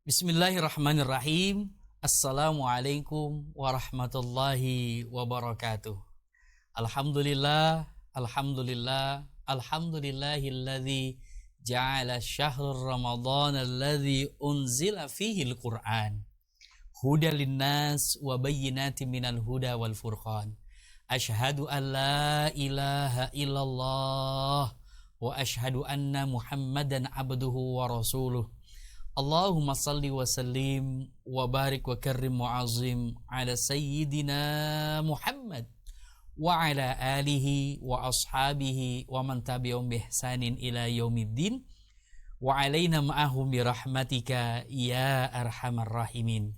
Bismillahirrahmanirrahim. Assalamualaikum warahmatullahi wabarakatuh. Alhamdulillah, alhamdulillah, alhamdulillahilladzi ja'ala syahrul ramadhan alladzi unzila fihi al-Qur'an hudal linnas wa bayyinatin minal huda wal furqan. Asyhadu an la ilaha illallah wa asyhadu anna Muhammadan abduhu wa rasuluh. Allahumma salli wa sallim wa barik wa karrim wa azim ala sayyidina Muhammad wa ala alihi wa ashabihi wa man tabi'um bi ihsanin ila yaumiddin wa alaina ma'ahum bi rahmatika ya arhamar rahimin.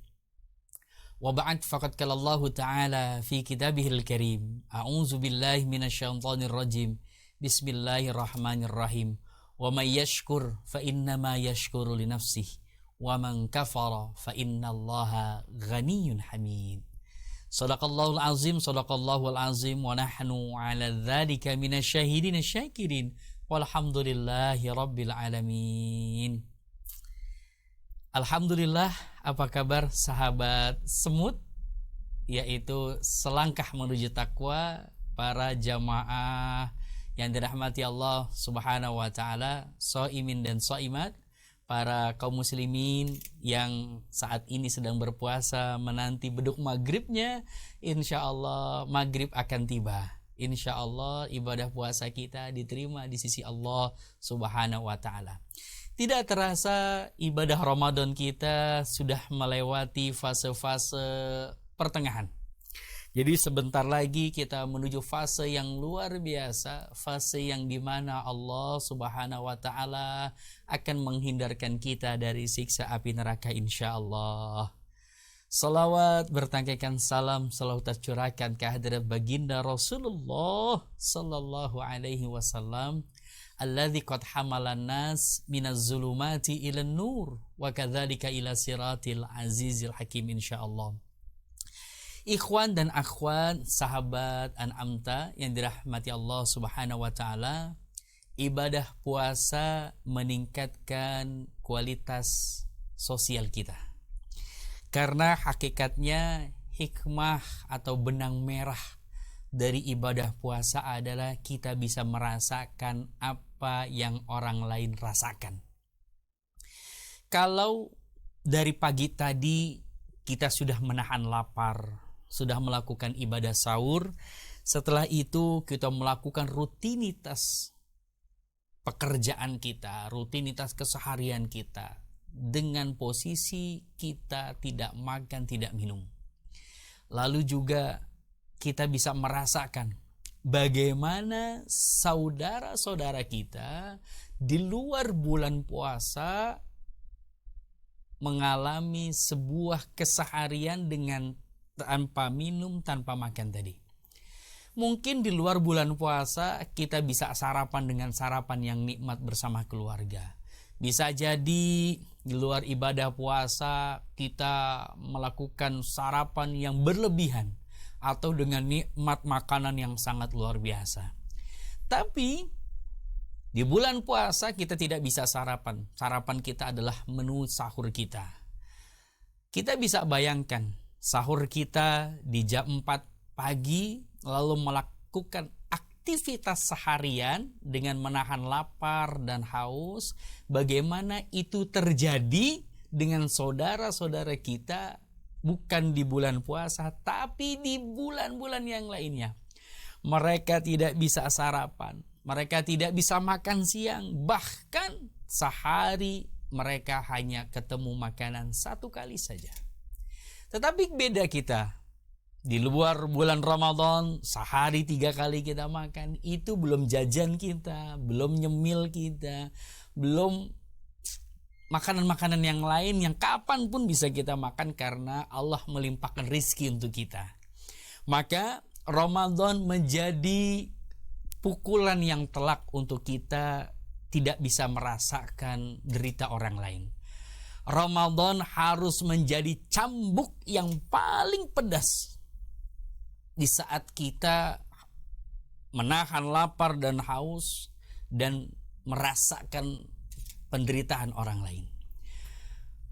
Wa ba'd, faqad qala Allah ta'ala fi kitabihil karim, a'udzu billahi minasyaitonir rajim. Bismillahirrahmanirrahim. Wa may yashkur fa innama yashkuru li nafsihi wa man kafara fa innallaha ghaniyyun hamid. Shadaqallahul azim, shadaqallahul azim, wa nahnu ala dzalika minasyahidin syakirin walhamdulillahi rabbil alamin. Alhamdulillah, apa kabar sahabat semut? Yaitu selangkah menuju takwa para jamaah yang dirahmati Allah Subhanahu wa taala, shaimin dan shaimat, para kaum muslimin yang saat ini sedang berpuasa menanti beduk maghribnya. Insya Allah maghrib akan tiba. Insya Allah ibadah puasa kita diterima di sisi Allah Subhanahu wa taala. Tidak terasa ibadah Ramadan kita sudah melewati fase-fase pertengahan. Jadi sebentar lagi kita menuju fase yang luar biasa, fase yang dimana Allah Subhanahu wa ta'ala akan menghindarkan kita dari siksa api neraka insya Allah. Salawat bertangkaikan salam selalu tercurahkan ke hadirat baginda Rasulullah sallallahu alaihi wasallam, alladzi qad hamalan nas minaz zulumati ilan nur wa kadzalika ila siratil azizil hakim insyaallah. Ikhwan dan akhwat, sahabat An'amta yang dirahmati Allah Subhanahu wa taala, ibadah puasa meningkatkan kualitas sosial kita. Karena hakikatnya hikmah atau benang merah dari ibadah puasa adalah kita bisa merasakan apa yang orang lain rasakan. Kalau dari pagi tadi kita sudah menahan lapar, sudah melakukan ibadah sahur, setelah itu kita melakukan rutinitas pekerjaan kita, rutinitas keseharian kita, dengan posisi kita tidak makan, tidak minum. Lalu juga kita bisa merasakan bagaimana saudara-saudara kita di luar bulan puasa mengalami sebuah keseharian dengan tanpa minum, tanpa makan tadi. Mungkin di luar bulan puasa kita bisa sarapan dengan sarapan yang nikmat bersama keluarga. Bisa jadi di luar ibadah puasa kita melakukan sarapan yang berlebihan atau dengan nikmat makanan yang sangat luar biasa. Tapi di bulan puasa kita tidak bisa sarapan. Sarapan kita adalah menu sahur kita. Kita bisa bayangkan sahur kita di jam 4 pagi, lalu melakukan aktivitas seharian dengan menahan lapar dan haus. Bagaimana itu terjadi dengan saudara-saudara kita bukan di bulan puasa, tapi di bulan-bulan yang lainnya. Mereka tidak bisa sarapan, mereka tidak bisa makan siang, bahkan sehari mereka hanya ketemu makanan 1 kali saja. Tetapi beda kita, di luar bulan Ramadan sehari 3 kali kita makan. Itu belum jajan kita, belum nyemil kita, belum makanan-makanan yang lain yang kapanpun bisa kita makan karena Allah melimpahkan rizki untuk kita. Maka Ramadan menjadi pukulan yang telak untuk kita tidak bisa merasakan derita orang lain. Ramadan harus menjadi cambuk yang paling pedas di saat kita menahan lapar dan haus dan merasakan penderitaan orang lain.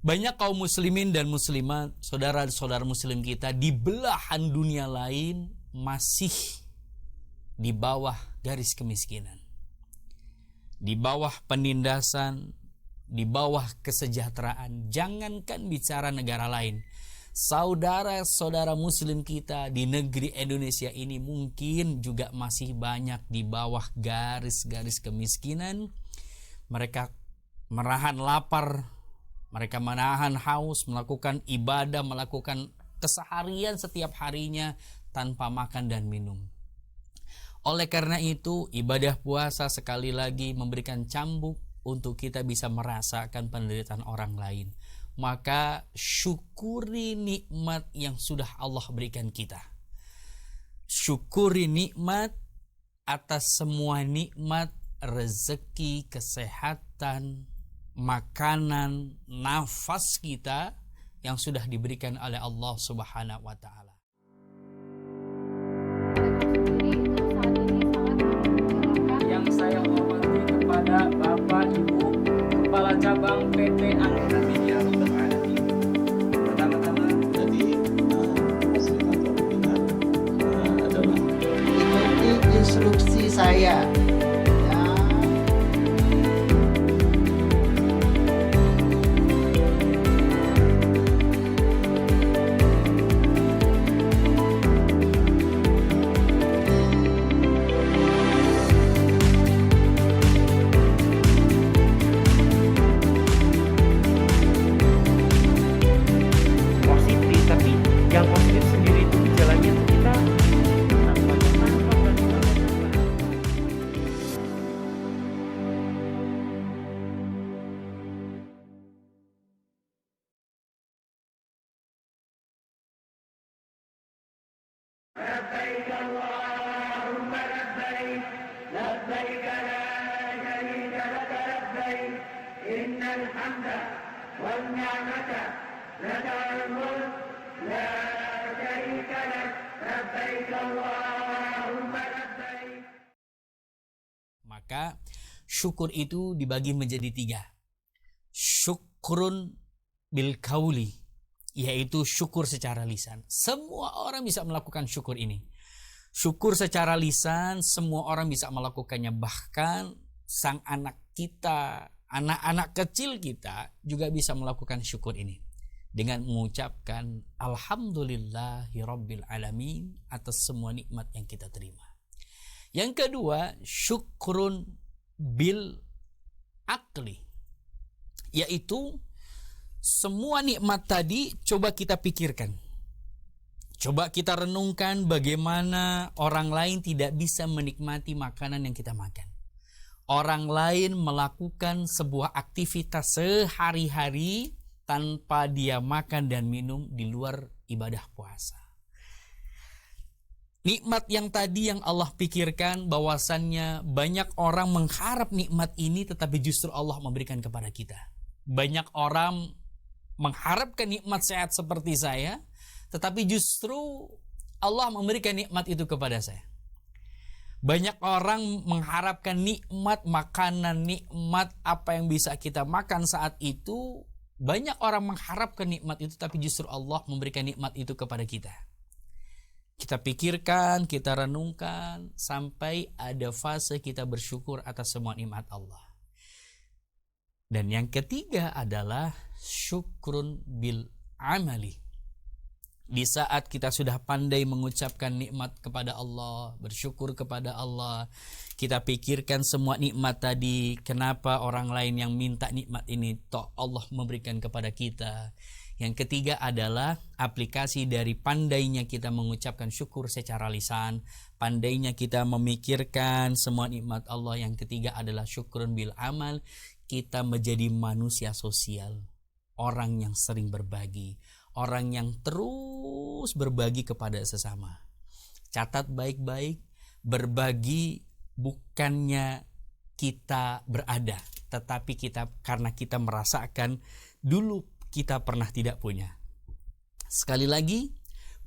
Banyak kaum muslimin dan muslimat, saudara-saudara muslim kita di belahan dunia lain masih di bawah garis kemiskinan, di bawah penindasan, di bawah kesejahteraan. Jangankan bicara negara lain, saudara-saudara muslim kita di negeri Indonesia ini mungkin juga masih banyak di bawah garis-garis kemiskinan. Mereka menahan lapar, mereka menahan haus, melakukan ibadah, melakukan keseharian setiap harinya tanpa makan dan minum. Oleh karena itu, ibadah puasa sekali lagi memberikan cambuk untuk kita bisa merasakan penderitaan orang lain. Maka syukuri nikmat yang sudah Allah berikan kita. Syukuri nikmat atas semua nikmat, rezeki, kesehatan, makanan, nafas kita yang sudah diberikan oleh Allah Subhanahu wa taala. Yang saya hormati kepada Bapak Ibu Kepala Cabang PT Angkasa Media. Pertama-tama Jadi fasilitator kita adalah ikuti instruksi saya. Positif, tapi yang positif sendiri itu jalannya tuh kita tanpa tertangkap dan sebagainya. Maka syukur itu dibagi menjadi 3. Syukrun bil kauli, yaitu syukur secara lisan. Semua orang bisa melakukan syukur ini. Syukur secara lisan, semua orang bisa melakukannya. Bahkan sang anak kita, anak-anak kecil kita juga bisa melakukan syukur ini dengan mengucapkan alhamdulillahirabbil alamin atas semua nikmat yang kita terima. Yang kedua, syukrun bil akli, yaitu semua nikmat tadi coba kita pikirkan. Coba kita renungkan bagaimana orang lain tidak bisa menikmati makanan yang kita makan. Orang lain melakukan sebuah aktivitas sehari-hari tanpa dia makan dan minum di luar ibadah puasa. Nikmat yang tadi yang Allah pikirkan, bahwasannya banyak orang mengharap nikmat ini tetapi justru Allah memberikan kepada kita. Banyak orang mengharapkan nikmat sehat seperti saya, tetapi justru Allah memberikan nikmat itu kepada saya. Banyak orang mengharapkan nikmat makanan, nikmat apa yang bisa kita makan saat itu. Banyak orang mengharapkan nikmat itu, tapi justru Allah memberikan nikmat itu kepada kita. Kita pikirkan, kita renungkan, sampai ada fase kita bersyukur atas semua nikmat Allah. Dan yang ketiga adalah syukrun bil amali. Di saat kita sudah pandai mengucapkan nikmat kepada Allah, bersyukur kepada Allah, kita pikirkan semua nikmat tadi, kenapa orang lain yang minta nikmat ini, toh Allah memberikan kepada kita. Yang ketiga adalah aplikasi dari pandainya kita mengucapkan syukur secara lisan, pandainya kita memikirkan semua nikmat Allah. Yang ketiga adalah syukrun bil amal, kita menjadi manusia sosial, orang yang sering berbagi, orang yang terus berbagi kepada sesama. Catat baik-baik, berbagi bukannya kita berada, tetapi kita karena kita merasakan dulu kita pernah tidak punya. Sekali lagi,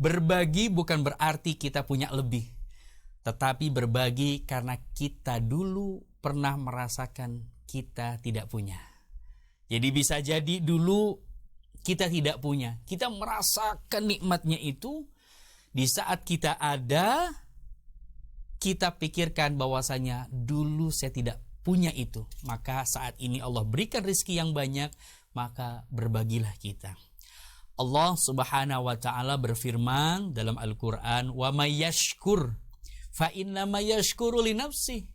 berbagi bukan berarti kita punya lebih, tetapi berbagi karena kita dulu pernah merasakan kita tidak punya. Jadi bisa jadi dulu kita tidak punya. Kita merasakan nikmatnya itu di saat kita ada, kita pikirkan bahwasanya dulu saya tidak punya itu. Maka saat ini Allah berikan rezeki yang banyak, maka berbagilah kita. Allah Subhanahu wa taala berfirman dalam Al-Qur'an, "Wa may yashkur fa innama yashkuru li nafsihi."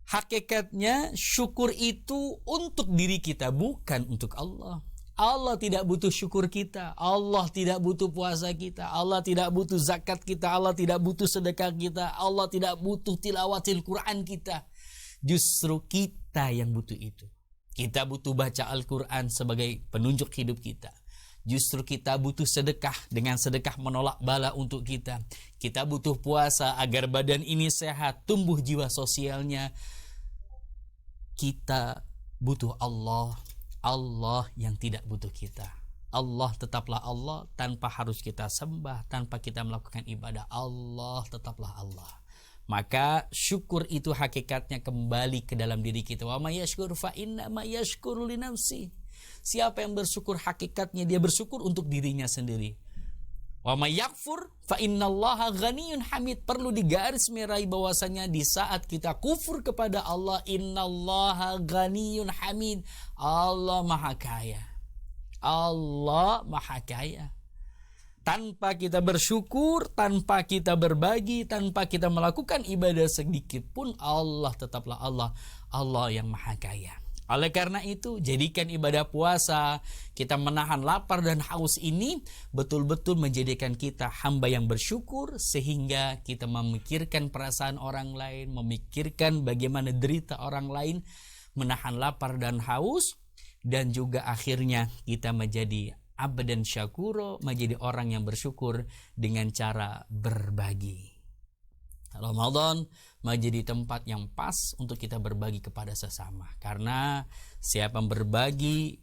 Hakikatnya syukur itu untuk diri kita, bukan untuk Allah. Allah tidak butuh syukur kita, Allah tidak butuh puasa kita, Allah tidak butuh zakat kita, Allah tidak butuh sedekah kita, Allah tidak butuh tilawatil Quran kita. Justru kita yang butuh itu. Kita butuh baca Al-Quran sebagai penunjuk hidup kita. Justru kita butuh sedekah, dengan sedekah menolak bala untuk kita. Kita butuh puasa agar badan ini sehat, tumbuh jiwa sosialnya. Kita butuh Allah, Allah yang tidak butuh kita. Allah tetaplah Allah tanpa harus kita sembah, tanpa kita melakukan ibadah. Allah tetaplah Allah. Maka syukur itu hakikatnya kembali ke dalam diri kita. Wa may yashkur fa inna ma yashkuru li nafsi. Siapa yang bersyukur hakikatnya dia bersyukur untuk dirinya sendiri. Wa may yakfur fa innallaha ghaniyyun hamid. Perlu digarisbawahi bahwasanya di saat kita kufur kepada Allah, innallaha ghaniyyun hamid. Allah Maha Kaya. Allah Maha Kaya. Tanpa kita bersyukur, tanpa kita berbagi, tanpa kita melakukan ibadah sedikit pun, Allah tetaplah Allah. Allah yang Maha Kaya. Oleh karena itu, jadikan ibadah puasa, kita menahan lapar dan haus ini betul-betul menjadikan kita hamba yang bersyukur, sehingga kita memikirkan perasaan orang lain, memikirkan bagaimana derita orang lain, menahan lapar dan haus, dan juga akhirnya kita menjadi abdan syakuro, menjadi orang yang bersyukur dengan cara berbagi. Ramadan menjadi tempat yang pas untuk kita berbagi kepada sesama. Karena siapa yang berbagi,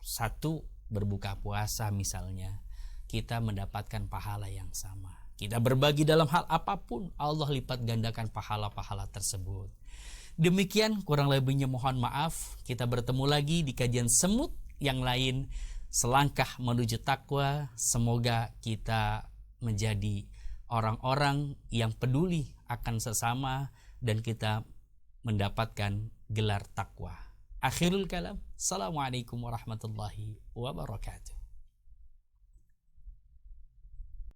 satu berbuka puasa misalnya, kita mendapatkan pahala yang sama. Kita berbagi dalam hal apapun, Allah lipat gandakan pahala-pahala tersebut. Demikian kurang lebihnya, mohon maaf. Kita bertemu lagi di kajian semut yang lain, selangkah menuju takwa. Semoga kita menjadi orang-orang yang peduli akan sesama dan kita mendapatkan gelar takwa. Akhirul kalam. Assalamualaikum warahmatullahi wabarakatuh.